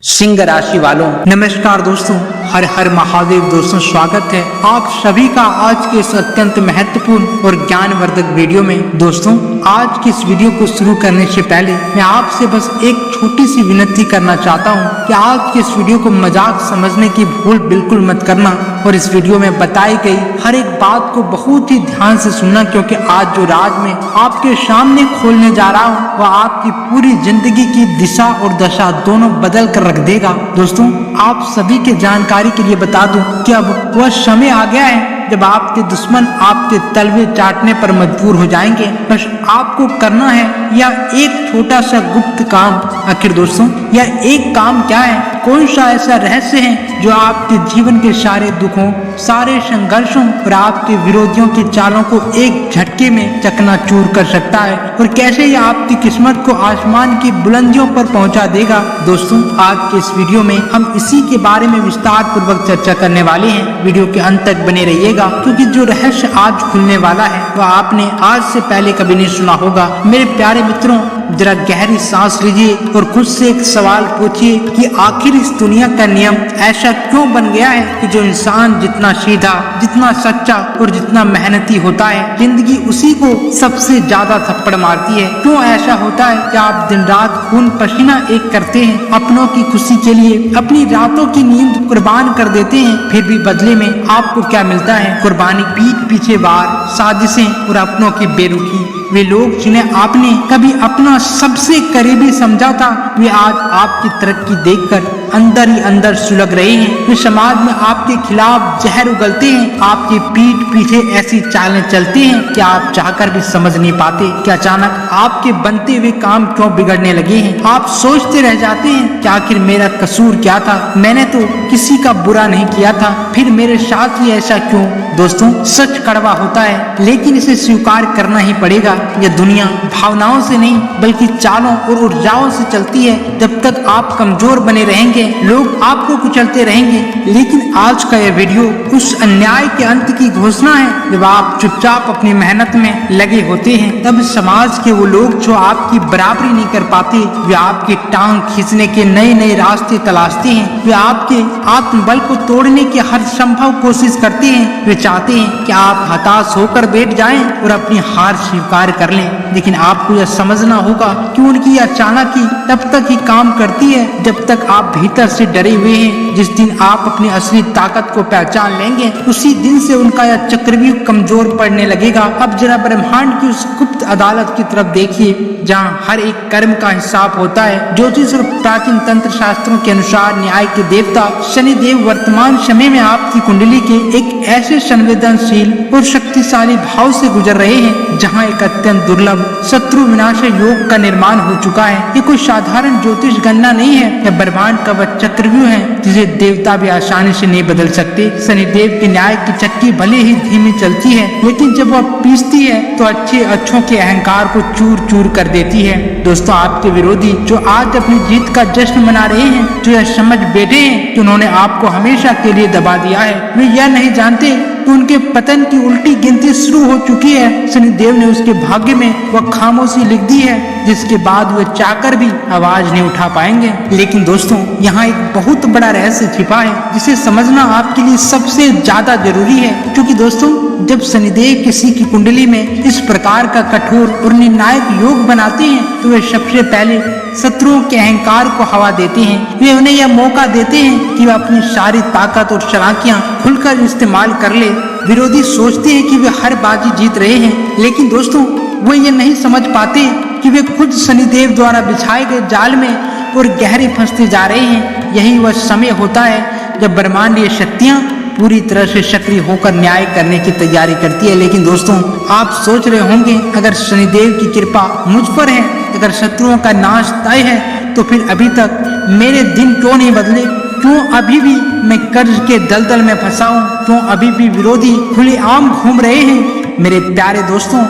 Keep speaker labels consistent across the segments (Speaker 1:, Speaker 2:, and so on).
Speaker 1: सिंह राशि वालों नमस्कार दोस्तों, हर हर महादेव दोस्तों। स्वागत है आप सभी का आज के इस अत्यंत महत्वपूर्ण और ज्ञानवर्धक वीडियो में। दोस्तों आज की इस वीडियो को शुरू करने से पहले मैं आपसे बस एक छोटी सी विनती करना चाहता हूं कि आज के इस वीडियो को मजाक समझने की भूल बिल्कुल मत करना और इस वीडियो में बताई गई हर एक बात को बहुत ही ध्यान से सुनना, क्योंकि आज जो राज में आपके सामने खोलने जा रहा हूँ वह आपकी पूरी जिंदगी की दिशा और दशा दोनों बदल कर रख देगा। दोस्तों आप सभी के जानकारी के लिए बता दूं कि अब वह समय आ गया है जब आपके दुश्मन आपके तलवे चाटने पर मजबूर हो जाएंगे। बस आपको करना है यह एक छोटा सा गुप्त काम। आखिर दोस्तों यह एक काम क्या है, कौन सा ऐसा रहस्य है जो आपके जीवन के सारे दुखों, सारे संघर्षों और आपके विरोधियों की चालों को एक झटके में चकनाचूर कर सकता है और कैसे यह आपकी किस्मत को आसमान की बुलंदियों पर पहुंचा देगा। दोस्तों आज के इस वीडियो में हम इसी के बारे में विस्तार पूर्वक चर्चा करने वाले हैं। वीडियो के अंत तक बने रहिएगा, क्योंकि जो रहस्य आज खुलने वाला है वह आपने आज से पहले कभी नहीं सुना होगा। मेरे प्यारे मित्रों जरा गहरी सांस लीजिए और खुद से एक सवाल पूछिए कि आखिर इस दुनिया का नियम ऐसा क्यों बन गया है कि जो इंसान जितना सीधा, जितना सच्चा और जितना मेहनती होता है, जिंदगी उसी को सबसे ज्यादा थप्पड़ मारती है। क्यों ऐसा होता है कि आप दिन रात खून पसीना एक करते हैं, अपनों की खुशी के लिए अपनी रातों की नींद कुर्बान कर देते हैं, फिर भी बदले में आपको क्या मिलता है? कुर्बानी, पीठ पीछे वार, साजिशें और अपनों की बेरुखी। वे लोग जिन्हें आपने कभी अपना सबसे करीबी समझा था वे आज आपकी तरक्की देखकर अंदर ही अंदर सुलग रहे हैं। वे समाज में आपके खिलाफ जहर उगलते हैं, आपकी पीठ पीछे ऐसी चालें चलते हैं कि आप चाहकर भी समझ नहीं पाते कि अचानक आपके बनते हुए काम क्यों बिगड़ने लगे हैं। आप सोचते रह जाते हैं कि आखिर मेरा कसूर क्या था, मैंने तो किसी का बुरा नहीं किया था, फिर मेरे साथ ही ऐसा क्यों? दोस्तों सच कड़वा होता है, लेकिन इसे स्वीकार करना ही पड़ेगा। यह दुनिया भावनाओं से नहीं बल्कि चालों और ऊर्जाओं से चलती है। जब तक आप कमजोर बने रहेंगे लोग आपको कुचलते रहेंगे। लेकिन आज का यह वीडियो उस अन्याय के अंत की घोषणा है। जब आप चुपचाप अपनी मेहनत में लगे होते हैं तब समाज के वो लोग जो आपकी बराबरी नहीं कर पाते वे आपकी टांग खींचने के नए नए रास्ते तलाशते हैं। वे आपके आत्मबल को तोड़ने की हर संभव कोशिश करते हैं। वे चाहते हैं कि आप हताश होकर बैठ जाएं और अपनी हार स्वीकार कर लें। लेकिन आपको यह समझना होगा कि उनकी अचानक ही तब तक ही काम करती है जब तक आप भीतर से डरे हुए हैं। जिस दिन आप अपनी असली ताकत को पहचान लेंगे उसी दिन से उनका यह चक्रव्यूह कमजोर पड़ने लगेगा। अब जरा ब्रह्मांड की उस गुप्त अदालत की तरफ देखिए जहाँ हर एक कर्म का हिसाब होता है। ज्योतिष और प्राचीन तंत्र शास्त्रों के अनुसार न्याय के देवता शनिदेव वर्तमान समय में आपकी कुंडली के एक ऐसे संवेदनशील और शक्तिशाली भाव से गुजर रहे हैं जहाँ एक अत्यंत दुर्लभ शत्रु विनाश योग का निर्माण हो चुका है। ये कोई साधारण ज्योतिष गणना नहीं है, यह ब्रह्मांड का वह चक्रव्यूह है जिसे देवता भी आसानी से नहीं बदल सकते। शनिदेव के न्याय की चक्की भले ही धीमी चलती है, लेकिन जब वह पीसती है तो अच्छों के अहंकार को चूर चूर कर देती है। दोस्तों आपके विरोधी जो आज अपनी जीत का जश्न मना रहे हैं, जो यह समझ बैठे हैं कि उन्होंने आपको हमेशा के लिए दबा दिया है, वे यह नहीं जानते कि उनके पतन की उल्टी गिनती शुरू हो चुकी है। शनिदेव ने उसके भाग्य में वह खामोशी लिख दी है जिसके बाद वे चाहकर भी आवाज नहीं उठा पाएंगे। लेकिन दोस्तों यहाँ एक बहुत बड़ा रहस्य छिपा है जिसे समझना आपके लिए सबसे ज्यादा जरूरी है। क्योंकि दोस्तों जब शनिदेव किसी की कुंडली में इस प्रकार का कठोर और निर्णायक योग बनाते हैं तो वे सबसे पहले शत्रुओं के अहंकार को हवा देते हैं। वे उन्हें यह मौका देते हैं कि वे अपनी सारी ताकत और चालाकियां खुलकर इस्तेमाल कर ले। विरोधी सोचते हैं कि वे हर बाजी जीत रहे हैं, लेकिन दोस्तों वो ये नहीं समझ पाते कि वे खुद शनिदेव द्वारा बिछाए गए जाल में और गहरे फंसते जा रहे हैं। यही वह समय होता है जब ब्रह्मांडीय शक्तियां पूरी तरह से सक्रिय होकर न्याय करने की तैयारी करती है। लेकिन दोस्तों आप सोच रहे होंगे अगर शनिदेव की कृपा मुझ पर है, अगर शत्रुओं का नाश तय है, तो फिर अभी तक मेरे दिन क्यों नहीं बदले? क्यों अभी भी मैं कर्ज के दलदल में फंसा हूँ? क्यों अभी भी विरोधी खुलेआम घूम रहे हैं? मेरे प्यारे दोस्तों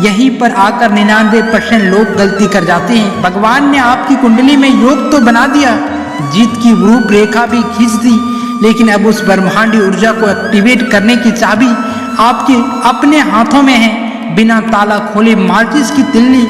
Speaker 1: यहीं पर आकर 99% लोग गलती कर जाते हैं। भगवान ने आपकी कुंडली में योग तो बना दिया, जीत की रूपरेखा भी खींच दी, लेकिन अब उस ब्रह्मांडी ऊर्जा को एक्टिवेट करने की चाबी आपके अपने हाथों में है। बिना ताला खोले माचिस की तिल्ली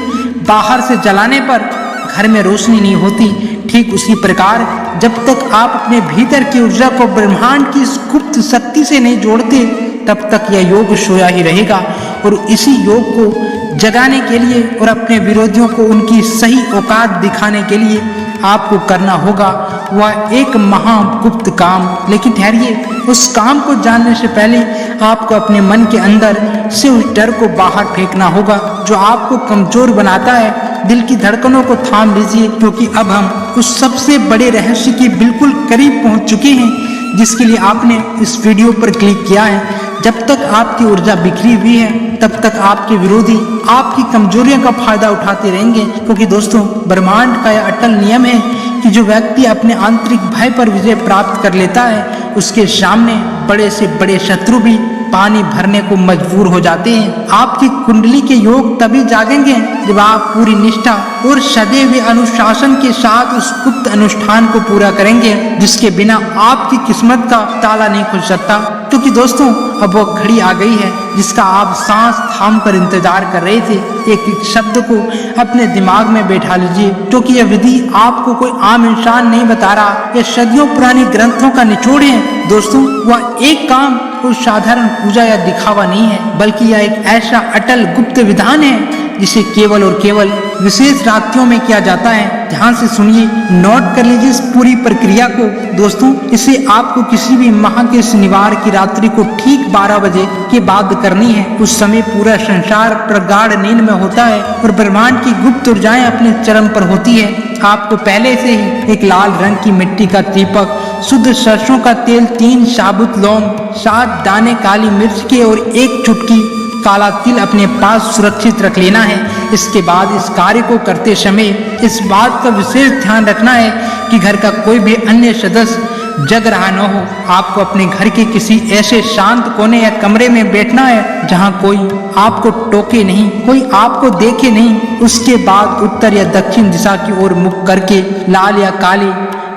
Speaker 1: बाहर से जलाने पर घर में रोशनी नहीं होती। ठीक उसी प्रकार जब तक आप अपने भीतर की ऊर्जा को ब्रह्मांड की इस गुप्त शक्ति से नहीं जोड़ते तब तक यह योग सोया ही रहेगा। और इसी योग को जगाने के लिए और अपने विरोधियों को उनकी सही औकात दिखाने के लिए आपको करना होगा वह एक महागुप्त काम। लेकिन ठहरिए, उस काम को जानने से पहले आपको अपने मन के अंदर से उस डर को बाहर फेंकना होगा जो आपको कमजोर बनाता है। दिल की धड़कनों को थाम लीजिए, क्योंकि अब हम उस सबसे बड़े रहस्य के बिल्कुल करीब पहुंच चुके हैं जिसके लिए आपने इस वीडियो पर क्लिक किया है। जब तक आपकी ऊर्जा बिखरी हुई है तब तक आपके विरोधी आपकी कमजोरियों का फायदा उठाते रहेंगे, क्योंकि दोस्तों ब्रह्मांड का यह अटल नियम है कि जो व्यक्ति अपने आंतरिक भय पर विजय प्राप्त कर लेता है उसके सामने बड़े से बड़े शत्रु भी पानी भरने को मजबूर हो जाते हैं। आपकी कुंडली के योग तभी जागेंगे जब आप पूरी निष्ठा और सदैव हुए अनुशासन के साथ उस गुप्त अनुष्ठान को पूरा करेंगे जिसके बिना आपकी किस्मत का ताला नहीं खुल सकता। क्योंकि दोस्तों अब वो घड़ी आ गई है जिसका आप सांस थाम कर इंतजार कर रहे थे। एक एक शब्द को अपने दिमाग में बैठा लीजिए, क्योंकि यह विधि आपको कोई आम इंसान नहीं बता रहा, यह सदियों पुरानी ग्रंथों का निचोड़ है। दोस्तों वह एक काम कोई साधारण पूजा या दिखावा नहीं है, बल्कि यह एक ऐसा अटल गुप्त विधान है जिसे केवल और केवल विशेष रात्रियों में किया जाता है। ध्यान से सुनिए, नोट कर लीजिए इस पूरी प्रक्रिया को। दोस्तों इसे आपको किसी भी माह के शनिवार की रात्रि को ठीक 12 बजे के बाद करनी है। उस समय पूरा संसार प्रगाढ़ नींद में होता है और ब्रह्मांड की गुप्त ऊर्जाएं अपने चरम पर होती है। आपको पहले से ही एक लाल रंग की मिट्टी का दीपक, शुद्ध सरसों का तेल, 3 साबुत लौंग, 7 दाने काली मिर्च के और 1 चुटकी काला तिल अपने पास सुरक्षित रख लेना है। इसके बाद इस कार्य को करते समय इस बात का विशेष ध्यान रखना है कि घर का कोई भी अन्य सदस्य जग रहा न हो। आपको अपने घर के किसी ऐसे शांत कोने या कमरे में बैठना है जहां कोई आपको टोके नहीं, कोई आपको देखे नहीं। उसके बाद उत्तर या दक्षिण दिशा की ओर मुख करके लाल या काले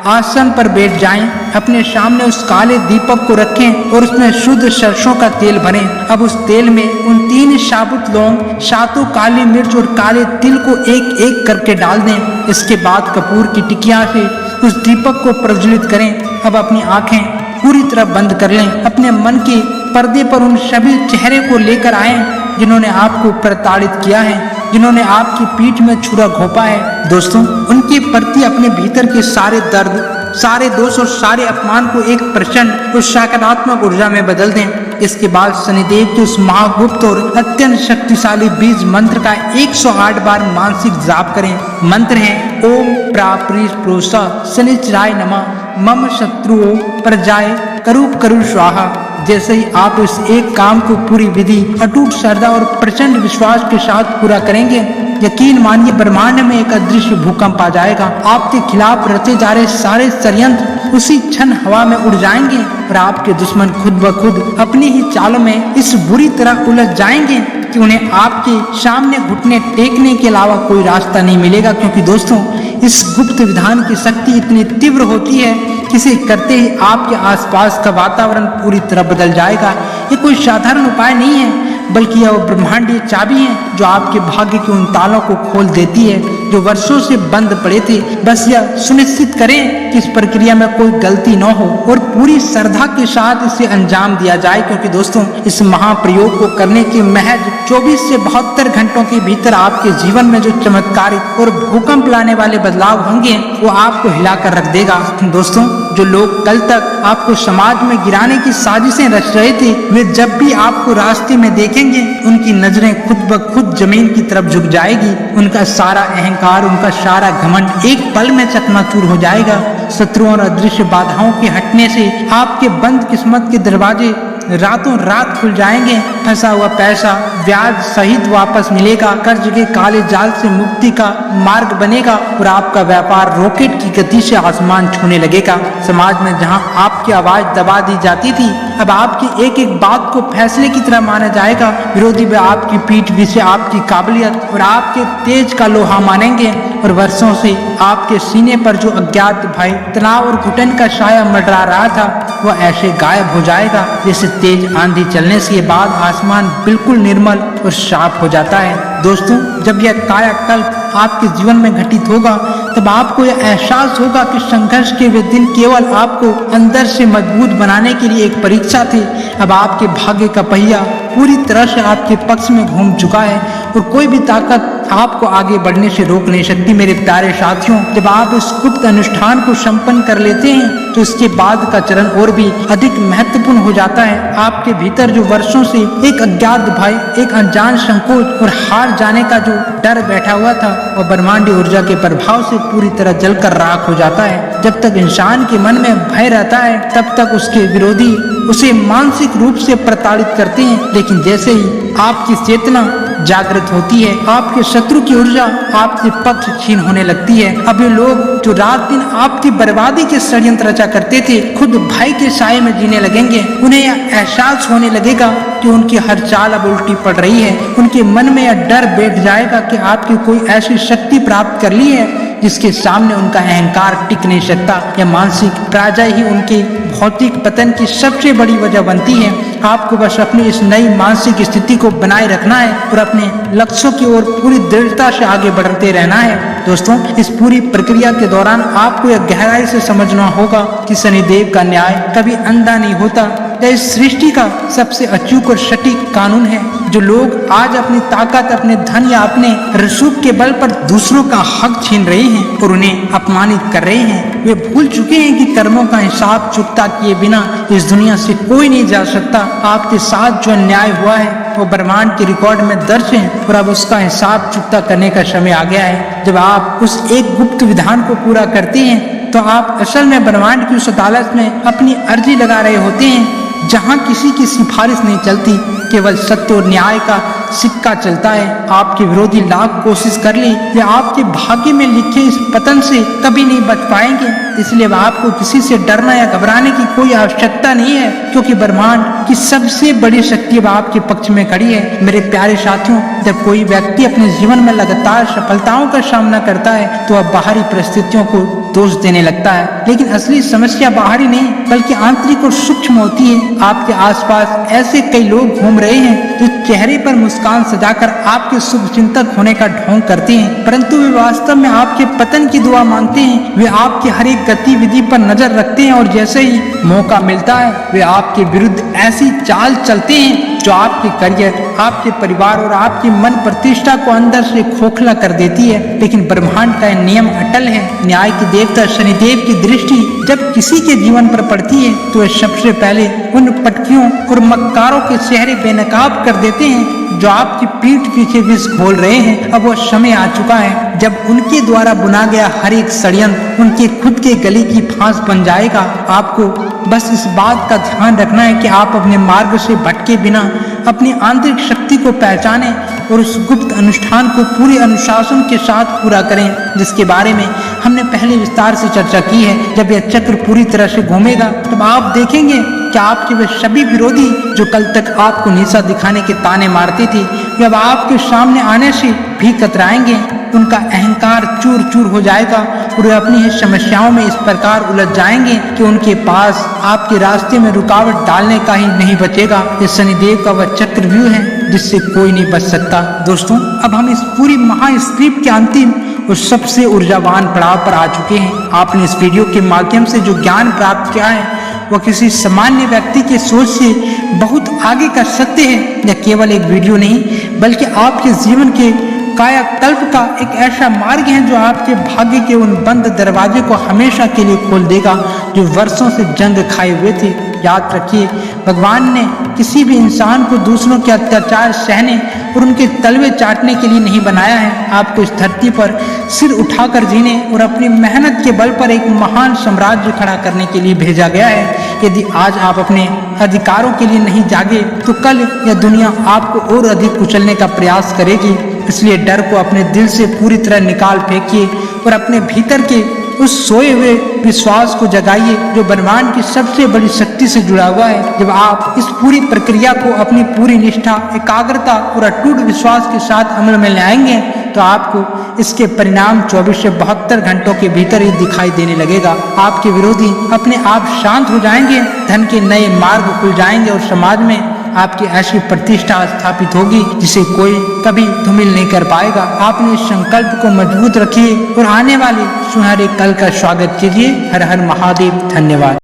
Speaker 1: आसन पर बैठ जाएं। अपने सामने उस काले दीपक को रखें और उसमें शुद्ध सरसों का तेल भरें। अब उस तेल में उन 3 साबुत लौंग, 7 काली मिर्च और काले तिल को एक एक करके डाल दें। इसके बाद कपूर की टिकिया से उस दीपक को प्रज्वलित करें। अब अपनी आंखें पूरी तरह बंद कर लें। अपने मन के पर्दे पर उन सभी चेहरे को लेकर आए जिन्होंने आपको प्रताड़ित किया है, जिन्होंने आपकी पीठ में छुरा घोंपा है। दोस्तों उनके प्रति अपने भीतर के सारे दर्द, सारे दोष और सारे अपमान को एक प्रचंड और सकारात्मक ऊर्जा में बदल दें। इसके बाद शनिदेव के उस महागुप्त और अत्यंत शक्तिशाली बीज मंत्र का 108 बार मानसिक जाप करें। मंत्र है ओम प्राप्रीश प्रोसा शनिचराय नमः मम शत्रुओं प्रजाय करु करु स्वाहा। जैसे ही आप इस एक काम को पूरी विधि, अटूट श्रद्धा और प्रचंड विश्वास के साथ पूरा करेंगे, यकीन मानिए ब्रह्मांड में एक अदृश्य भूकंप आ जाएगा। आपके खिलाफ रचे जा रहे सारे षड्यंत्र उसी क्षण हवा में उड़ जाएंगे और आपके दुश्मन खुद ब खुद अपनी ही चालों में इस बुरी तरह उलझ जाएंगे कि उन्हें आपके सामने घुटने टेकने के अलावा कोई रास्ता नहीं मिलेगा। क्योंकि दोस्तों इस गुप्त विधान की शक्ति इतनी तीव्र होती है कि इसे करते ही आपके आसपास का वातावरण पूरी तरह बदल जाएगा। ये कोई साधारण उपाय नहीं है, बल्कि यह ब्रह्मांडीय चाबी है जो आपके भाग्य के उन तालों को खोल देती है जो वर्षों से बंद पड़े थे। बस यह सुनिश्चित करें कि इस प्रक्रिया में कोई गलती न हो और पूरी श्रद्धा के साथ इसे अंजाम दिया जाए। क्योंकि दोस्तों इस महाप्रयोग को करने के महज 24 से 72 घंटों के भीतर आपके जीवन में जो चमत्कारिक और भूकंप लाने वाले बदलाव होंगे वो आपको हिलाकर रख देगा। दोस्तों जो लोग कल तक आपको समाज में गिराने की साजिशें रच रहे थे, वे जब भी आपको रास्ते में देखेंगे उनकी नजरें खुद ब खुद जमीन की तरफ झुक जाएगी। उनका सारा अहंकार, उनका सारा घमंड एक पल में चकनाचूर हो जाएगा। शत्रुओं और अदृश्य बाधाओं के हटने से आपके बंद किस्मत के दरवाजे रातों रात खुल जाएंगे। फंसा हुआ पैसा ब्याज सहित वापस मिलेगा। कर्ज के काले जाल से मुक्ति का मार्ग बनेगा और आपका व्यापार रॉकेट की गति से आसमान छूने लगेगा। समाज में जहां आपकी आवाज दबा दी जाती थी, अब आपकी एक एक बात को फैसले की तरह माना जाएगा। विरोधी भी आपकी पीठ पीछे आपकी काबिलियत और आपके तेज का लोहा मानेंगे और वर्षों से आपके सीने पर जो अज्ञात भय, तनाव और घुटन का साया मंडरा रहा था वह ऐसे गायब हो जाएगा जैसे तेज आंधी चलने के बाद आसमान बिल्कुल निर्मल और साफ हो जाता है। दोस्तों जब यह कायाकल्प आपके जीवन में घटित होगा तब आपको यह एहसास होगा कि संघर्ष के वे दिन केवल आपको अंदर से मजबूत बनाने के लिए एक परीक्षा थी। अब आपके भाग्य का पहिया पूरी तरह से आपके पक्ष में घूम चुका है और कोई भी ताकत आपको आगे बढ़ने से रोक नहीं सकती। मेरे प्यारे साथियों, जब आप इस गुप्त अनुष्ठान को संपन्न कर लेते हैं तो इसके बाद का चरण और भी अधिक महत्वपूर्ण हो जाता है। आपके भीतर जो वर्षों से एक अज्ञात भय, एक अनजान संकोच और हार जाने का जो डर बैठा हुआ था, वह ब्रह्मांडीय ऊर्जा के प्रभाव से पूरी तरह जलकर राख हो जाता है। जब तक इंसान के मन में भय रहता है तब तक उसके विरोधी उसे मानसिक रूप से प्रताड़ित करते हैं, लेकिन जैसे ही आपकी चेतना जागृत होती है, आपके शत्रु की ऊर्जा आपसे पक्ष छीन होने लगती है। अब ये लोग जो रात दिन आपकी बर्बादी के षड्यंत्र रचा करते थे, खुद भय के साए में जीने लगेंगे। उन्हें यह एहसास होने लगेगा कि उनकी हर चाल अब उल्टी पड़ रही है। उनके मन में यह डर बैठ जाएगा कि आपकी कोई ऐसी शक्ति प्राप्त कर ली है जिसके सामने उनका अहंकार टिक नहीं सकता। यह मानसिक पराजय ही उनके भौतिक पतन की सबसे बड़ी वजह बनती है। आपको बस अपनी इस नई मानसिक स्थिति को बनाए रखना है और अपने लक्ष्यों की ओर पूरी दृढ़ता से आगे बढ़ते रहना है। दोस्तों, इस पूरी प्रक्रिया के दौरान आपको यह गहराई से समझना होगा कि शनिदेव का न्याय कभी अंधा नहीं होता। यह इस सृष्टि का सबसे अचूक और सटीक कानून है। जो लोग आज अपनी ताकत, अपने धन या अपने रसूख के बल पर दूसरों का हक छीन रहे हैं और उन्हें अपमानित कर रहे हैं, वे भूल चुके हैं कि कर्मों का हिसाब चुकता किए बिना इस दुनिया से कोई नहीं जा सकता। आपके साथ जो अन्याय हुआ है वो ब्रह्मांड के रिकॉर्ड में दर्ज है और अब उसका हिसाब चुकता करने का समय आ गया है। जब आप उस एक गुप्त विधान को पूरा करते हैं तो आप असल में ब्रह्मांड की उस अदालत में अपनी अर्जी लगा रहे होते हैं जहां किसी की सिफारिश नहीं चलती, केवल सत्य और न्याय का सिक्का चलता है। आपके विरोधी लाख कोशिश कर ले, वे आपके भाग्य में लिखे इस पतन से कभी नहीं बच पाएंगे। इसलिए आपको किसी से डरना या घबराने की कोई आवश्यकता नहीं है, क्योंकि ब्रह्मांड की सबसे बड़ी शक्ति अब आपके पक्ष में खड़ी है। मेरे प्यारे साथियों, जब कोई व्यक्ति अपने जीवन में लगातार सफलताओं का सामना करता है तो वह बाहरी परिस्थितियों को दोष देने लगता है, लेकिन असली समस्या बाहरी नहीं बल्कि आंतरिक और सूक्ष्म होती है। आपके आसपास ऐसे कई लोग घूम रहे हैं जो चेहरे पर मुस्कान सजाकर आपके शुभ चिंतक होने का ढोंग करते हैं, परंतु वे वास्तव में आपके पतन की दुआ मांगते हैं। वे आपकी हर एक गतिविधि पर नजर रखते हैं और जैसे ही मौका मिलता है वे आपके विरुद्ध ऐसी चाल चलते हैं जो आपके करियर, आपके परिवार और आपकी मन प्रतिष्ठा को अंदर से खोखला कर देती है। लेकिन ब्रह्मांड का नियम अटल है। न्याय की देवता शनिदेव की दृष्टि जब किसी के जीवन पर पड़ती है तो वे सबसे पहले उन पटकियों और मक्कारों के चेहरे बेनकाब कर देते हैं जो आपकी पीठ पीछे विष घोल रहे हैं। अब वह समय आ चुका है जब उनके द्वारा बुना गया हर एक षड्यंत्र उनके खुद के गले की फांस बन जाएगा। आपको बस इस बात का ध्यान रखना है कि आप अपने मार्ग से भटके बिना अपनी आंतरिक शक्ति को पहचानें और उस गुप्त अनुष्ठान को पूरे अनुशासन के साथ पूरा करें, जिसके बारे में हमने पहले विस्तार से चर्चा की है। जब यह चक्र पूरी तरह से घूमेगा तब आप देखेंगे कि आपके वे सभी विरोधी जो कल तक आपको नीचा दिखाने के ताने मारते थे, वे अब आपके सामने आने से भी कतराएंगे। उनका अहंकार चूर चूर हो जाएगा और वे अपनी ही समस्याओं में इस प्रकार उलझ जाएंगे कि उनके पास आपके रास्ते में रुकावट डालने का ही नहीं बचेगा। ये शनिदेव का वह चक्रव्यूह है जिससे कोई नहीं बच सकता। दोस्तों, अब हम इस पूरी महास्क्रिप्ट के अंतिम और सबसे ऊर्जावान पड़ाव पर आ चुके हैं। आपने इस वीडियो के माध्यम से जो ज्ञान प्राप्त किया है वह किसी सामान्य व्यक्ति के सोच से बहुत आगे का सत्य है। यह केवल एक वीडियो नहीं बल्कि आपके जीवन के कायाकल्प का एक ऐसा मार्ग है जो आपके भाग्य के उन बंद दरवाजे को हमेशा के लिए खोल देगा जो वर्षों से जंग खाए हुए थे। याद रखिए, भगवान ने किसी भी इंसान को दूसरों के अत्याचार सहने और उनके तलवे चाटने के लिए नहीं बनाया है। आपको इस धरती पर सिर उठाकर जीने और अपनी मेहनत के बल पर एक महान साम्राज्य खड़ा करने के लिए भेजा गया है। यदि आज आप अपने अधिकारों के लिए नहीं जागे तो कल यह दुनिया आपको और अधिक कुचलने का प्रयास करेगी। इसलिए डर को अपने दिल से पूरी तरह निकाल फेंकिए और अपने भीतर के उस सोए हुए विश्वास को जगाइए जो ब्रह्मांड की सबसे बड़ी शक्ति से जुड़ा हुआ है। जब आप इस पूरी प्रक्रिया को अपनी पूरी निष्ठा, एकाग्रता और अटूट विश्वास के साथ अमल में लाएंगे तो आपको इसके परिणाम 24 से 72 घंटों के भीतर ही दिखाई देने लगेगा। आपके विरोधी अपने आप शांत हो जाएंगे, धन के नए मार्ग खुल जाएंगे और समाज में आपकी ऐसी प्रतिष्ठा स्थापित होगी जिसे कोई कभी धूमिल नहीं कर पाएगा। आपने इस संकल्प को मजबूत रखिए और आने वाले सुनहरे कल का स्वागत कीजिए। हर हर महादेव। धन्यवाद।